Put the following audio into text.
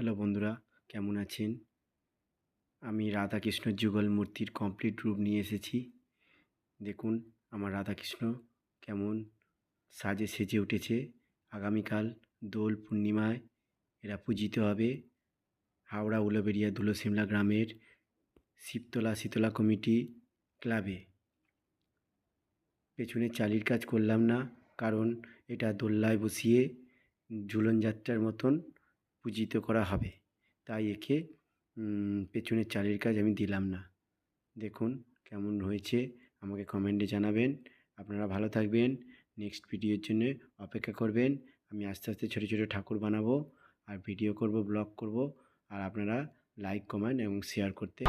Hello বন্ধুরা, কেমন আছেন? আমি রাধাকৃষ্ণর যুগল মূর্তির কমপ্লিট রূপ নিয়ে এসেছি। দেখুন আমার রাধাকৃষ্ণ কেমন সাজে সেজে উঠেছে। আগামীকাল দোল পূর্ণিমায় এরা পূজিত হবে হাওড়া উলুবেড়িয়া ধুলোসিমলা গ্রামের শিবতলা শীতলা কমিটি ক্লাবে। পেছনে চালির কাজ করলাম না, কারণ এটা দোল্লায় বসিয়ে ঝুলন যাত্রার মতন পূজিত করা হবে, তাই একে পেছনের চালের কাজ আমি দিলাম না। দেখুন কেমন হয়েছে, আমাকে কমেন্টে জানাবেন। আপনারা ভালো থাকবেন, নেক্সট ভিডিওর জন্য অপেক্ষা করবেন। আমি আস্তে আস্তে ছোটো ছোটো ঠাকুর বানাবো আর ভিডিও করব, ব্লগ করব, আর আপনারা লাইক, কমেন্ট এবং শেয়ার করতে